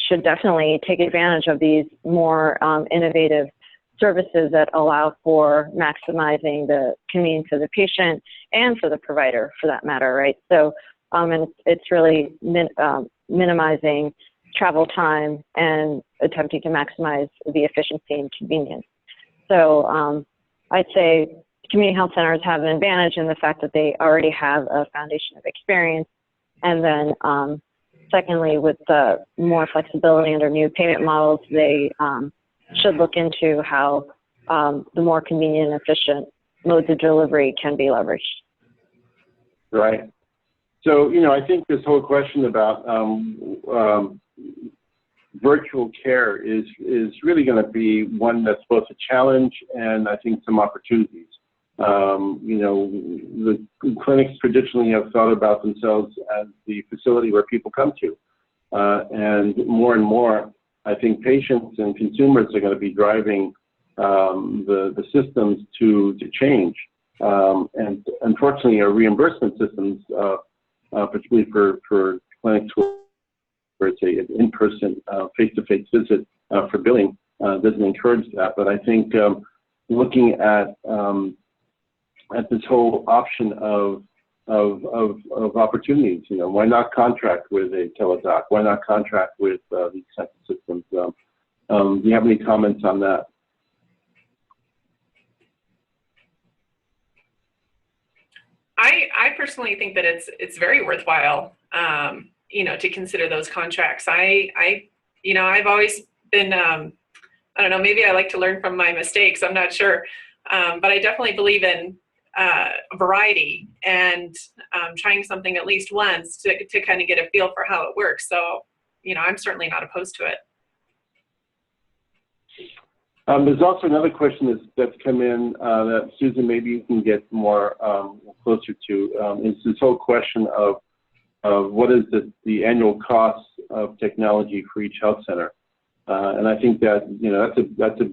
should definitely take advantage of these more innovative services that allow for maximizing the convenience of the patient and for the provider, for that matter, right? So, and it's really minimizing travel time and attempting to maximize the efficiency and convenience. So I'd say community health centers have an advantage in the fact that they already have a foundation of experience, and then secondly, with the more flexibility under new payment models, they should look into how the more convenient and efficient modes of delivery can be leveraged. Right. So, you know, I think this whole question about virtual care is really going to be one that's both a challenge and I think some opportunities. You know, the clinics traditionally have thought about themselves as the facility where people come to. And more, I think patients and consumers are going to be driving the systems to change. And unfortunately, our reimbursement systems, particularly for clinics where it's an in-person, face-to-face visit for billing, doesn't encourage that. But I think looking at this whole option of opportunities, you know, why not contract with a teledoc? Why not contract with these types of systems? Do you have any comments on that? I personally think that it's very worthwhile, you know, to consider those contracts. You know, I've always been, I don't know, maybe I like to learn from my mistakes. I'm not sure, but I definitely believe in variety and trying something at least once to kind of get a feel for how it works. So, you know, I'm certainly not opposed to it. There's also another question that's come in that, Susan, maybe you can get more closer to. Is this whole question of what is the annual cost of technology for each health center? And I think that, you know, that's a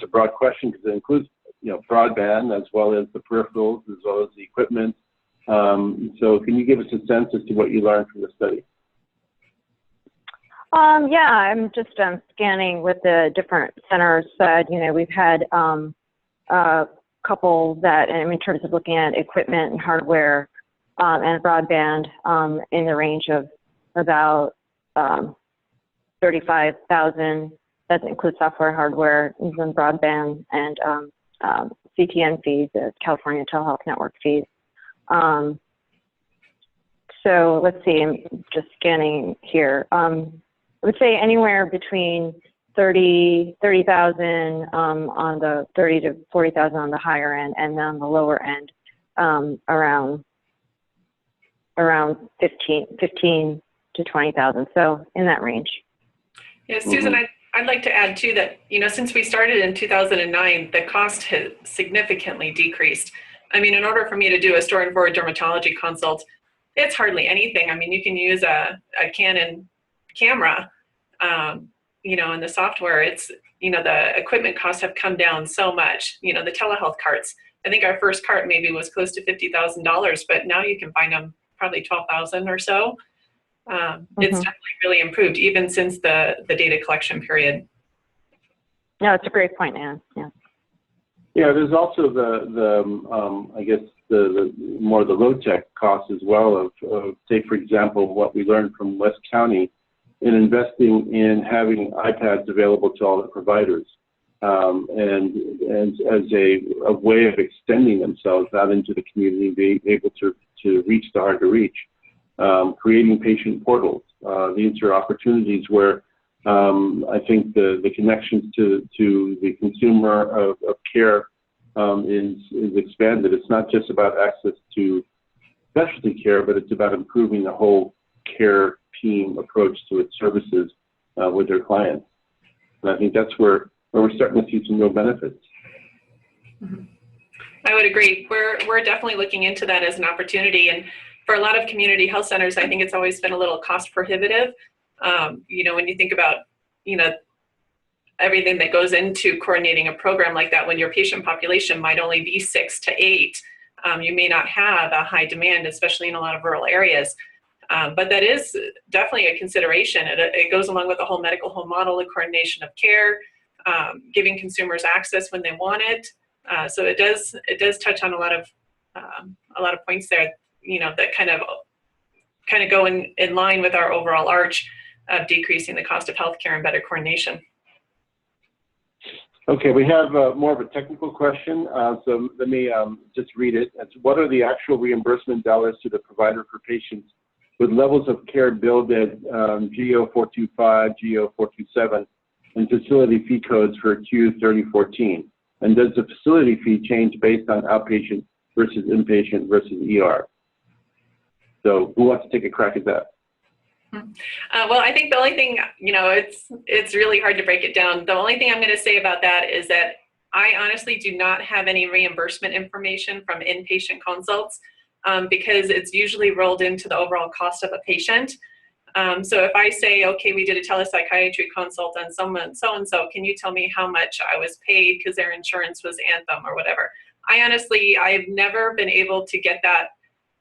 broad question because it includes, you know, broadband as well as the peripherals as well as the equipment. So can you give us a sense as to what you learned from the study? Yeah, I'm just scanning with the different centers that, you know, we've had a couple that, in terms of looking at equipment and hardware and broadband in the range of about $35,000. That includes software, hardware, even broadband, and CTN fees, the California Telehealth Network fees. So let's see, I'm just scanning here. I would say anywhere between 30,000 on the 30 to 40,000 on the higher end, and then on the lower end around 15 to 20,000. So in that range. Yeah, Susan, I'd like to add too that, you know, since we started in 2009, the cost has significantly decreased. I mean, in order for me to do a store and forward dermatology consult, it's hardly anything. I mean, you can use a Canon camera, you know, and the software, it's, you know, the equipment costs have come down so much. You know, the telehealth carts, I think our first cart maybe was close to $50,000, but now you can find them probably 12,000 or so. It's definitely really improved even since the data collection period. No, it's a great point, Anne. Yeah. Yeah, there's also the I guess the more the low tech costs as well of take for example what we learned from West County in investing in having iPads available to all the providers, and as a way of extending themselves out into the community, being able to reach the hard to reach, creating patient portals. These are opportunities where I think the connections to the consumer of care is expanded. It's not just about access to specialty care, but it's about improving the whole care team approach to its services with their clients. And I think that's where we're starting to see some real benefits. I would agree. We're definitely looking into that as an opportunity. And for a lot of community health centers, I think it's always been a little cost prohibitive. You know, when you think about, you know, everything that goes into coordinating a program like that, when your patient population might only be 6 to 8, you may not have a high demand, especially in a lot of rural areas. But that is definitely a consideration. It goes along with the whole medical home model, the coordination of care, giving consumers access when they want it. So it does touch on a lot of points there, you know, that kind of go in line with our overall arch of decreasing the cost of healthcare and better coordination. Okay, we have more of a technical question, so let me just read it. It's, what are the actual reimbursement dollars to the provider for patients with levels of care billed at GO 425, GO 427, and facility fee codes for Q 3014? And does the facility fee change based on outpatient versus inpatient versus ER? So who wants to take a crack at that? Well, I think the only thing, it's really hard to break it down. The only thing I'm going to say about that is that I honestly do not have any reimbursement information from inpatient consults because it's usually rolled into the overall cost of a patient. So if I say, okay, we did a telepsychiatry consult on someone so-and-so, can you tell me how much I was paid because their insurance was Anthem or whatever? I've never been able to get that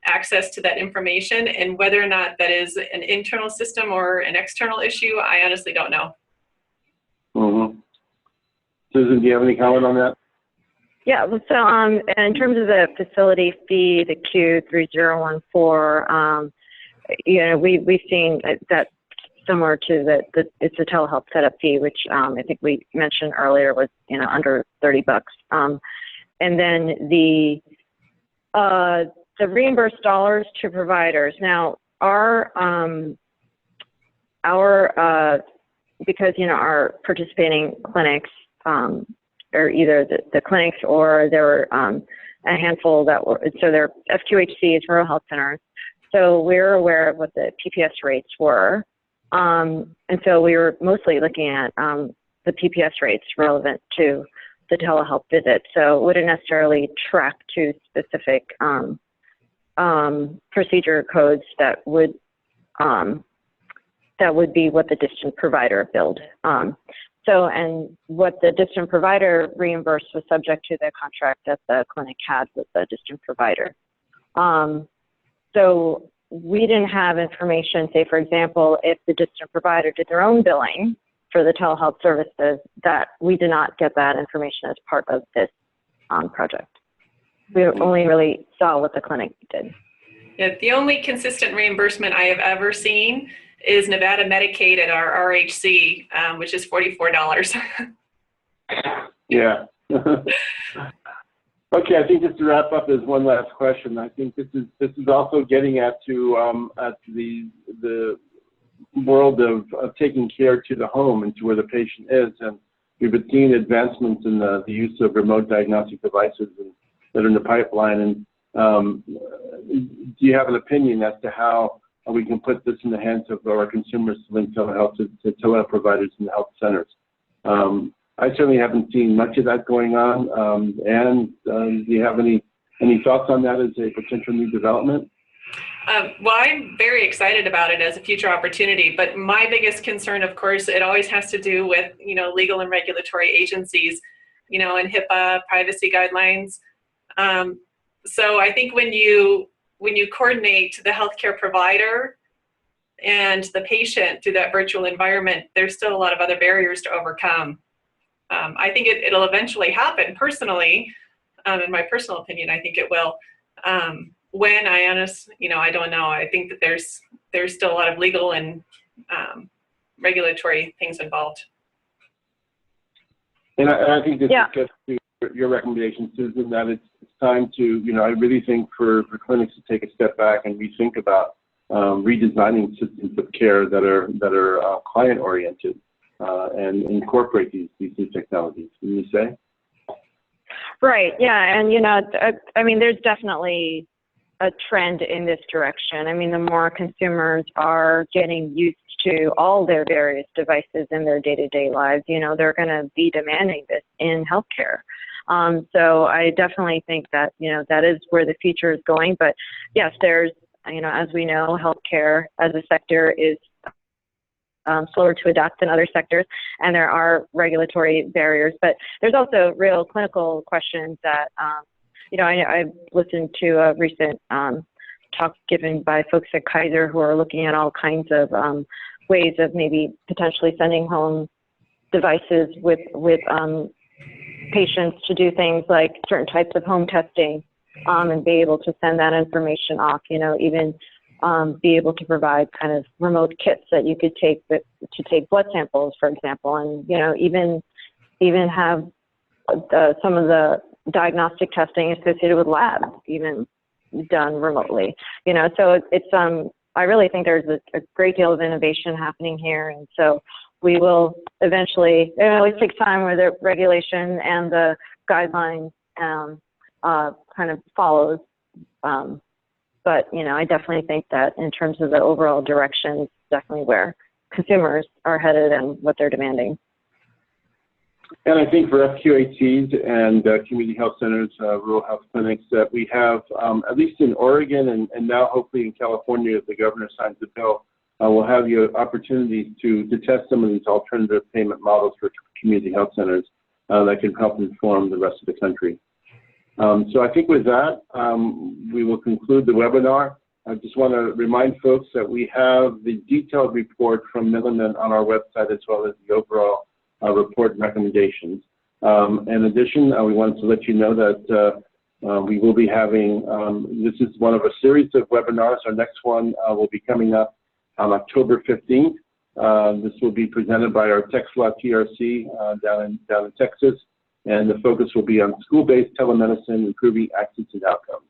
access to that information, and whether or not that is an internal system or an external issue, I honestly don't know. Mm-hmm. Susan, do you have any comment on that? Yeah, so in terms of the facility fee, the Q3014, we've seen that similar to it's a telehealth setup fee, which I think we mentioned earlier was under $30. And then the reimbursed dollars to providers. Now because our participating clinics or either the clinics or there were a handful that were, so they're FQHCs, rural health centers. So we're aware of what the PPS rates were. And so we were mostly looking at the PPS rates relevant to the telehealth visit. So it wouldn't necessarily track to specific procedure codes that would be what the distant provider billed. And what the distant provider reimbursed was subject to the contract that the clinic had with the distant provider. So we didn't have information, say, for example, if the distant provider did their own billing for the telehealth services, that we did not get that information as part of this project. We only really saw what the clinic did. Yeah, the only consistent reimbursement I have ever seen is Nevada Medicaid at our RHC, which is $44. Yeah. Okay, I think just to wrap up, there's one last question. I think this is also getting at the world of taking care to the home and to where the patient is, and we've been seeing advancements in the use of remote diagnostic devices that are in the pipeline. And do you have an opinion as to how we can put this in the hands of our consumers to link telehealth to telehealth providers in the health centers? I certainly haven't seen much of that going on. Do you have any thoughts on that as a potential new development? Well, I'm very excited about it as a future opportunity, but my biggest concern, of course, it always has to do with, legal and regulatory agencies, and HIPAA privacy guidelines. So I think when you coordinate the healthcare provider and the patient through that virtual environment, there's still a lot of other barriers to overcome. I think it'll eventually happen personally. In my personal opinion, I think it will. When I don't know. I think that there's still a lot of legal and regulatory things involved. And I think this gets to your recommendation, Susan, that it's time to, I really think for clinics to take a step back and rethink about redesigning systems of care that are client oriented and incorporate these new technologies. Can you say? Right. Yeah. And there's definitely a trend in this direction. The more consumers are getting used to all their various devices in their day-to-day lives, they're going to be demanding this in healthcare. So I definitely think that, that is where the future is going. But yes, there's, as we know, healthcare as a sector is slower to adapt than other sectors, and there are regulatory barriers. But there's also real clinical questions that, I listened to a recent talk given by folks at Kaiser who are looking at all kinds of ways of maybe potentially sending home devices with patients to do things like certain types of home testing and be able to send that information off, even be able to provide kind of remote kits that you could take to take blood samples, for example, and, even have some of the diagnostic testing associated with labs even done remotely, so it's I really think there's a great deal of innovation happening here, and so we will eventually, it always takes time where the regulation and the guidelines kind of follows. But, you know, I definitely think that in terms of the overall direction, definitely where consumers are headed and what they're demanding. And I think for FQHCs and community health centers, rural health clinics, that we have, at least in Oregon and now hopefully in California, if the governor signs the bill, we'll have the opportunity to test some of these alternative payment models for community health centers that can help inform the rest of the country. So I think with that, we will conclude the webinar. I just want to remind folks that we have the detailed report from Milliman on our website, as well as the overall report and recommendations. In addition, we wanted to let you know that we will be having, this is one of a series of webinars. Our next one will be coming up on October 15th. This will be presented by our TechSLA TRC down in Texas, and the focus will be on school-based telemedicine, improving access and outcomes.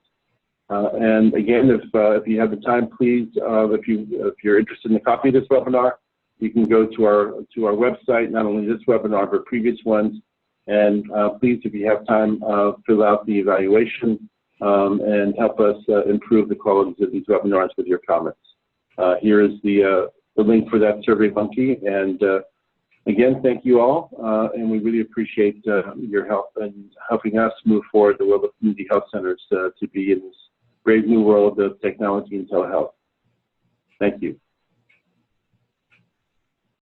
And again, if you have the time, please, if you're interested in a copy of this webinar, you can go to our website, not only this webinar, but previous ones. And please, if you have time, fill out the evaluation and help us improve the quality of these webinars with your comments. Here is the link for that SurveyMonkey. And again, thank you all. And we really appreciate your help in helping us move forward the world of community health centers to be in this brave new world of technology and telehealth. Thank you.